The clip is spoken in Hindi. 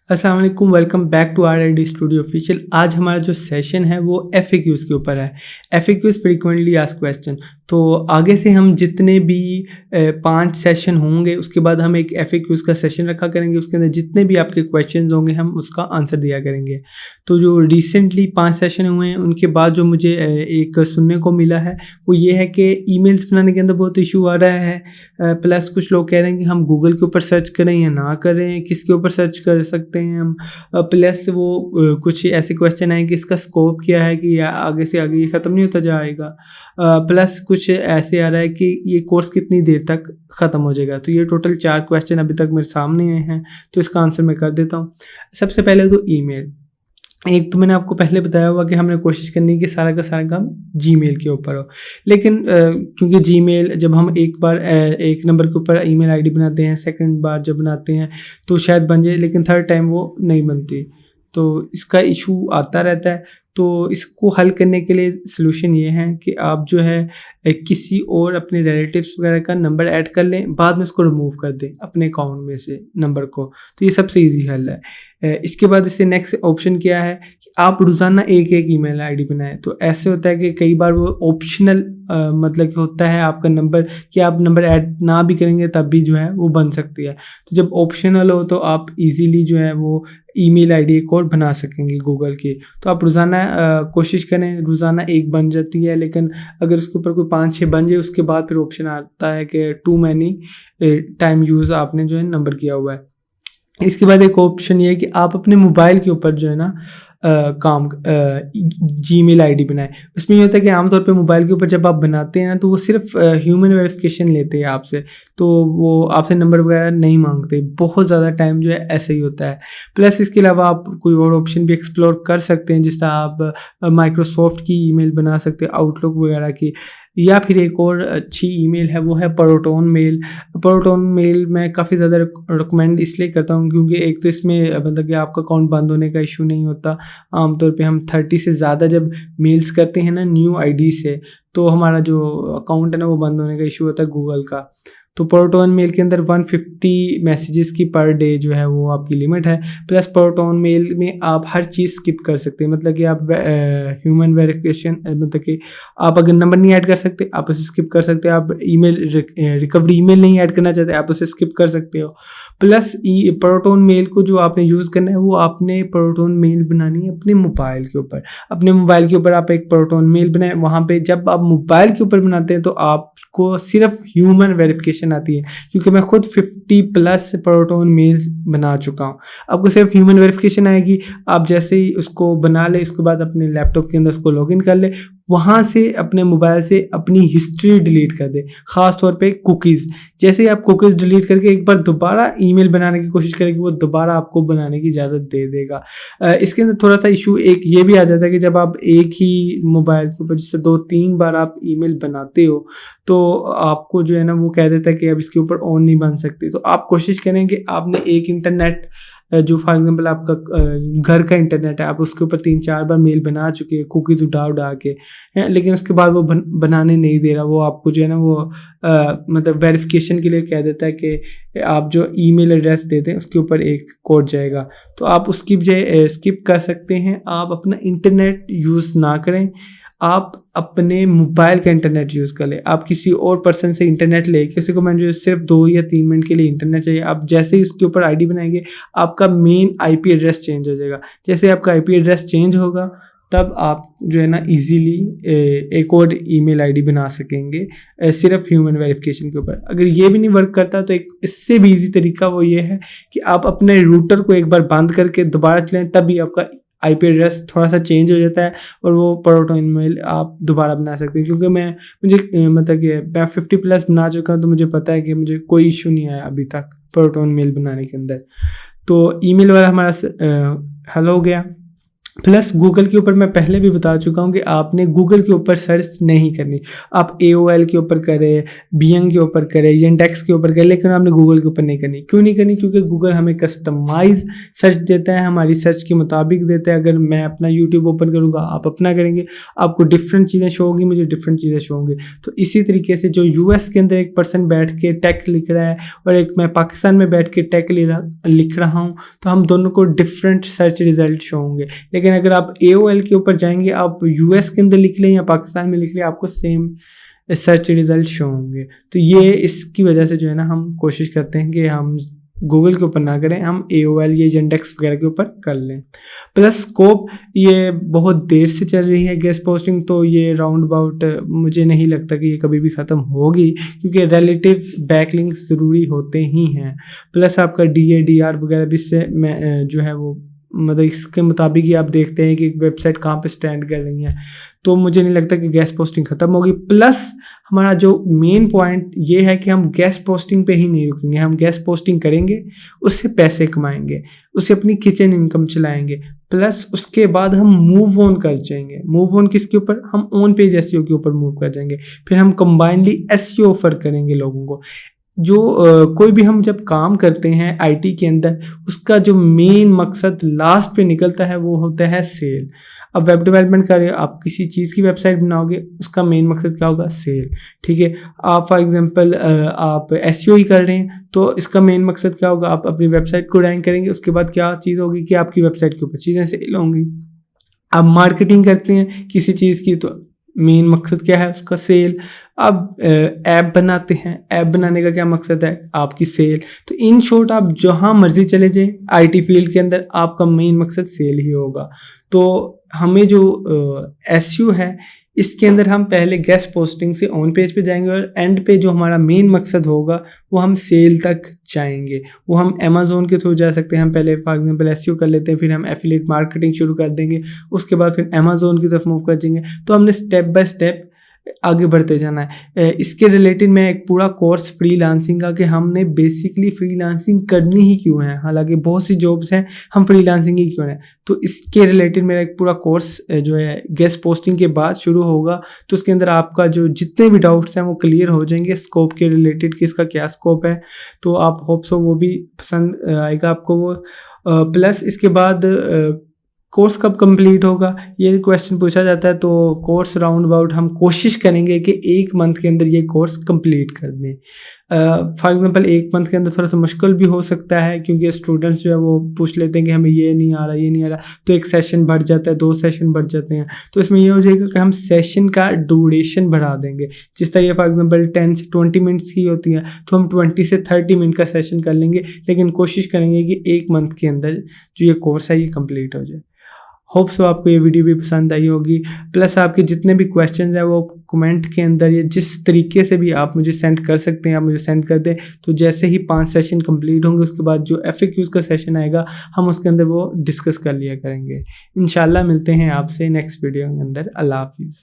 अस्सलाम वालेकुम, welcome back to RID studio official. आज हमारा जो सेशन है वो FAQs के ऊपर है। FAQs frequently asked question. तो आगे से हम जितने भी 5 सेशन होंगे उसके बाद हम एक FAQs का सेशन रखा करेंगे। उसके अंदर जितने भी आपके क्वेश्चंस होंगे हम उसका आंसर दिया करेंगे। तो जो रिसेंटली 5 सेशन हुए हैं उनके बाद जो मुझे एक सुनने को मिला है वो ये है कि ईमेल्स बनाने के अंदर बहुत इशू आ रहा है। प्लस कुछ लोग कह रहे हैं कि हम गूगल के ऊपर सर्च करें या ना करें, किसके ऊपर सर्च कर सकते हैं हम। प्लस वो कुछ ऐसे क्वेश्चन आए कि इसका स्कोप क्या है, कि आगे से आगे ये ख़त्म नहीं होता जाएगा। प्लस कुछ ऐसे आ रहा है कि ये कोर्स कितनी देर तक ख़त्म हो जाएगा। तो ये टोटल 4 क्वेश्चन अभी तक मेरे सामने आए हैं, तो इसका आंसर मैं कर देता हूँ। सबसे पहले तो ईमेल। एक तो मैंने आपको पहले बताया हुआ कि हमने कोशिश करनी है कि सारा का सारा काम जीमेल के ऊपर हो, लेकिन क्योंकि जीमेल जब हम एक बार एक नंबर के ऊपर ईमेल आईडी बनाते हैं, सेकंड बार जब बनाते हैं तो शायद बन जाए, लेकिन थर्ड टाइम वो नहीं बनती। तो इसका इशू आता रहता है। तो इसको हल करने के लिए सलूशन ये है कि आप जो है किसी और अपने रिलेटिव्स वगैरह का नंबर ऐड कर लें, बाद में उसको रिमूव कर दें अपने अकाउंट में से नंबर को। तो ये सबसे इजी हल है। इसके बाद इससे नेक्स्ट ऑप्शन क्या है कि आप रोज़ाना एक एक ईमेल आईडी बनाएं। तो ऐसे होता है कि कई बार वो ऑप्शनल मतलब कि होता है आपका नंबर, कि आप नंबर ऐड ना भी करेंगे तब भी जो है वो बन सकती है। तो जब ऑप्शनल हो तो आप इजीली जो है वो ईमेल आईडी एक और बना सकेंगे गूगल की। तो आप रोज़ाना कोशिश करें, रोज़ाना एक बन जाती है, लेकिन अगर उसके ऊपर कोई 5-6 बन जाए उसके बाद फिर ऑप्शन आता है कि टू मैनी टाइम यूज़ आपने जो है नंबर किया हुआ है। इसके बाद एक ऑप्शन ये है कि आप अपने मोबाइल के ऊपर जो है ना काम जीमेल आईडी बनाएं। उसमें ये होता है कि आमतौर पे मोबाइल के ऊपर जब आप बनाते हैं ना तो वो सिर्फ ह्यूमन वेरिफिकेशन लेते हैं आपसे, तो वो आपसे नंबर वगैरह नहीं मांगते। बहुत ज़्यादा टाइम जो है ऐसे ही होता है। प्लस इसके अलावा आप कोई और ऑप्शन भी एक्सप्लोर कर सकते हैं, जिस तरह आप माइक्रोसॉफ्ट की ईमेल बना सकते हैं, आउटलुक वगैरह की, या फिर एक और अच्छी ईमेल है वो है प्रोटोन मेल। प्रोटोन मेल मैं काफ़ी ज़्यादा रिकमेंड इसलिए करता हूँ क्योंकि एक तो इसमें मतलब कि आपका अकाउंट बंद होने का इशू नहीं होता। आमतौर पे हम 30 से ज़्यादा जब मेल्स करते हैं ना न्यू आईडी से, तो हमारा जो अकाउंट है ना वो बंद होने का इशू होता है गूगल का। तो प्रोटोन मेल के अंदर 150 मैसेजेस की पर डे जो है वो आपकी लिमिट है। प्लस प्रोटोन मेल में आप हर चीज़ स्किप कर सकते हैं, मतलब कि आप ह्यूमन वेरिफिकेशन, मतलब कि आप अगर नंबर नहीं ऐड कर सकते आप उसे स्किप कर सकते हैं। आप ईमेल रिकवरी ईमेल नहीं ऐड करना चाहते आप उसे स्किप कर सकते हो। प्लस प्रोटोन मेल को जो आपने यूज़ करना है वो आपने प्रोटोन मेल बनानी है अपने मोबाइल के ऊपर। अपने मोबाइल के ऊपर आप एक प्रोटोन मेल बनाएं। वहाँ पे जब आप मोबाइल के ऊपर बनाते हैं तो आपको सिर्फ ह्यूमन वेरिफिकेशन आती है, क्योंकि मैं खुद 50+ प्रोटोन मेल्स बना चुका हूँ। आपको सिर्फ ह्यूमन वेरिफिकेशन आएगी। आप जैसे ही उसको बना ले उसके बाद अपने लैपटॉप के अंदर उसको लॉगिन कर ले, वहाँ से अपने मोबाइल से अपनी हिस्ट्री डिलीट कर दे, ख़ास तौर पे कुकीज़। जैसे ही आप कुकीज़ डिलीट करके एक बार दोबारा ईमेल बनाने की कोशिश करेंगे वो दोबारा आपको बनाने की इजाज़त दे देगा। इसके अंदर थोड़ा सा इशू एक ये भी आ जाता है कि जब आप एक ही मोबाइल के ऊपर जैसे 2-3 बार आप ईमेल बनाते हो तो आपको जो है ना वो कह देता है कि अब इसके ऊपर ऑन नहीं बन सकती। तो आप कोशिश करें कि आपने एक इंटरनेट जो फॉर एग्जांपल आपका घर का इंटरनेट है, आप उसके ऊपर 3-4 बार मेल बना चुके हैं कुकीज़ उड़ा के हैं, लेकिन उसके बाद वो बनाने नहीं दे रहा। वो आपको जो है ना वो मतलब वेरिफिकेशन के लिए कह देता है कि आप जो ईमेल एड्रेस देते हैं उसके ऊपर एक कोड जाएगा। तो आप उसकी बजाय स्किप कर सकते हैं। आप अपना इंटरनेट यूज़ ना करें, आप अपने मोबाइल का इंटरनेट यूज़ कर लें। आप किसी और पर्सन से इंटरनेट ले, किसी को मैंने जो सिर्फ 2 या 3 मिनट के लिए इंटरनेट चाहिए, आप जैसे ही उसके ऊपर आईडी बनाएंगे आपका मेन आईपी एड्रेस चेंज हो जाएगा। जैसे आपका आईपी एड्रेस चेंज होगा तब आप जो है ना इजीली एक और ईमेल आईडी बना सकेंगे सिर्फ ह्यूमन वेरिफिकेशन के ऊपर। अगर ये भी नहीं वर्क करता तो एक इससे भी ईजी तरीका वो ये है कि आप अपने रूटर को एक बार बंद करके दोबारा चलाएं, तब भी आपका आईपी एड्रेस थोड़ा सा चेंज हो जाता है और वो प्रोटोन मेल आप दोबारा बना सकते हैं। क्योंकि मुझे मतलब कि मैं 50+ बना चुका हूँ, तो मुझे पता है कि मुझे कोई इशू नहीं आया अभी तक प्रोटोन मेल बनाने के अंदर। तो ईमेल वाला हमारा हल हो गया। प्लस गूगल के ऊपर मैं पहले भी बता चुका हूँ कि आपने गूगल के ऊपर सर्च नहीं करनी। आप AOL के ऊपर करें, Bing के ऊपर करें, Yandex के ऊपर करें, लेकिन आपने गूगल के ऊपर नहीं करनी। क्यों नहीं करनी? क्योंकि गूगल हमें कस्टमाइज सर्च देता है, हमारी सर्च के मुताबिक देता है। अगर मैं अपना यूट्यूब ओपन करूँगा, आप अपना करेंगे, आपको डिफरेंट चीज़ें शो होंगी, मुझे डिफरेंट चीज़ें शो होंगी। तो इसी तरीके से जो US के अंदर एक पर्सन बैठ के टेक लिख रहा है और एक मैं पाकिस्तान में बैठ के टेक लिख रहा हूँ, तो हम दोनों को डिफरेंट सर्च रिजल्ट शो होंगे। लेकिन अगर आप AOL के ऊपर जाएंगे, आप US के अंदर लिख लें या पाकिस्तान में लिख लें, आपको सेम सर्च रिजल्ट शो होंगे। तो ये इसकी वजह से जो है ना, हम कोशिश करते हैं कि हम गूगल के ऊपर ना करें, हम AOL या Yandex वगैरह के ऊपर कर लें। प्लस स्कोप ये बहुत देर से चल रही है गेस्ट पोस्टिंग, तो ये राउंड अबाउट मुझे नहीं लगता कि ये कभी भी ख़त्म होगी, क्योंकि रिलेटिव बैकलिंक्स ज़रूरी होते ही हैं। प्लस आपका DA/DR वगैरह भी इससे जो है वो मतलब इसके मुताबिक ही आप देखते हैं कि वेबसाइट कहाँ पे स्टैंड कर रही है। तो मुझे नहीं लगता कि गेस्ट पोस्टिंग ख़त्म होगी। प्लस हमारा जो मेन पॉइंट ये है कि हम गेस्ट पोस्टिंग पे ही नहीं रुकेंगे, हम गेस्ट पोस्टिंग करेंगे, उससे पैसे कमाएंगे, उससे अपनी किचन इनकम चलाएंगे। प्लस उसके बाद हम मूव ऑन कर जाएंगे। मूव ऑन किसके ऊपर? हम ऑन पेज SEO के ऊपर मूव कर जाएंगे। फिर हम कंबाइनली SEO ऑफर करेंगे लोगों को। जो कोई भी हम जब काम करते हैं IT के अंदर, उसका जो मेन मकसद लास्ट पे निकलता है वो होता है सेल। अब वेब डेवलपमेंट कर रहे हो, आप किसी चीज़ की वेबसाइट बनाओगे, उसका मेन मकसद क्या होगा? सेल। ठीक है, आप फॉर एग्जांपल आप SEO ही कर रहे हैं, तो इसका मेन मकसद क्या होगा? आप अपनी वेबसाइट को रैंक करेंगे, उसके बाद क्या चीज़ होगी कि आपकी वेबसाइट के ऊपर चीज़ें सेल होंगी। आप मार्केटिंग करते हैं किसी चीज़ की, तो मेन मकसद क्या है? उसका सेल। अब ऐप बनाते हैं, ऐप बनाने का क्या मकसद है? आपकी सेल। तो इन शॉर्ट आप जहाँ मर्जी चले जाएं IT फील्ड के अंदर, आपका मेन मकसद सेल ही होगा। तो हमें जो SEO है, इसके अंदर हम पहले गेस्ट पोस्टिंग से ऑन पेज पे जाएंगे और एंड पे जो हमारा मेन मकसद होगा वो हम सेल तक जाएंगे। वो हम Amazon के थ्रू जा सकते हैं। हम पहले फॉर एग्जांपल SEO कर लेते हैं, फिर हम एफिलिएट मार्केटिंग शुरू कर देंगे, उसके बाद फिर Amazon की तरफ मूव कर जाएंगे। तो हमने स्टेप बाय स्टेप आगे बढ़ते जाना है। इसके रिलेटेड मैं एक पूरा कोर्स फ्रीलांसिंग का, कि हमने बेसिकली फ्रीलांसिंग करनी ही क्यों है, हालांकि बहुत सी जॉब्स हैं, हम फ्रीलांसिंग ही क्यों है, तो इसके रिलेटेड मेरा एक पूरा कोर्स जो है गेस्ट पोस्टिंग के बाद शुरू होगा। तो उसके अंदर आपका जो जितने भी डाउट्स हैं वो क्लियर हो जाएंगे, स्कोप के रिलेटेड कि इसका क्या स्कोप है। तो आप होप सो वो भी पसंद आएगा आपको वो। प्लस इसके बाद कोर्स कब कंप्लीट होगा, ये क्वेश्चन पूछा जाता है। तो कोर्स राउंड अबाउट हम कोशिश करेंगे कि 1 मंथ के अंदर ये कोर्स कंप्लीट कर दें। फॉर एग्जांपल 1 मंथ के अंदर थोड़ा सा मुश्किल भी हो सकता है, क्योंकि स्टूडेंट्स जो है वो पूछ लेते हैं कि हमें ये नहीं आ रहा, ये नहीं आ रहा, तो 1 सेशन बढ़ जाता है, 2 सेशन बढ़ जाते हैं। तो इसमें ये हो जाएगा कि हम सेशन का ड्यूरेशन बढ़ा देंगे। जिस तरह ये फॉर एग्जांपल 10 से 20 मिनट्स की होती है, तो हम 20 से 30 मिनट का सेशन कर लेंगे, लेकिन कोशिश करेंगे कि 1 मंथ के अंदर जो ये कोर्स है ये कंप्लीट हो जाए। होप सो आपको ये वीडियो भी पसंद आई होगी। प्लस आपके जितने भी क्वेश्चंस हैं वो कमेंट के अंदर या जिस तरीके से भी आप मुझे सेंड कर सकते हैं, आप मुझे सेंड कर दें। तो जैसे ही 5 सेशन कंप्लीट होंगे, उसके बाद जो FAQs का सेशन आएगा, हम उसके अंदर वो डिस्कस कर लिया करेंगे। इंशाल्लाह मिलते हैं आपसे नेक्स्ट वीडियो के अंदर। अल्लाह हाफिज़।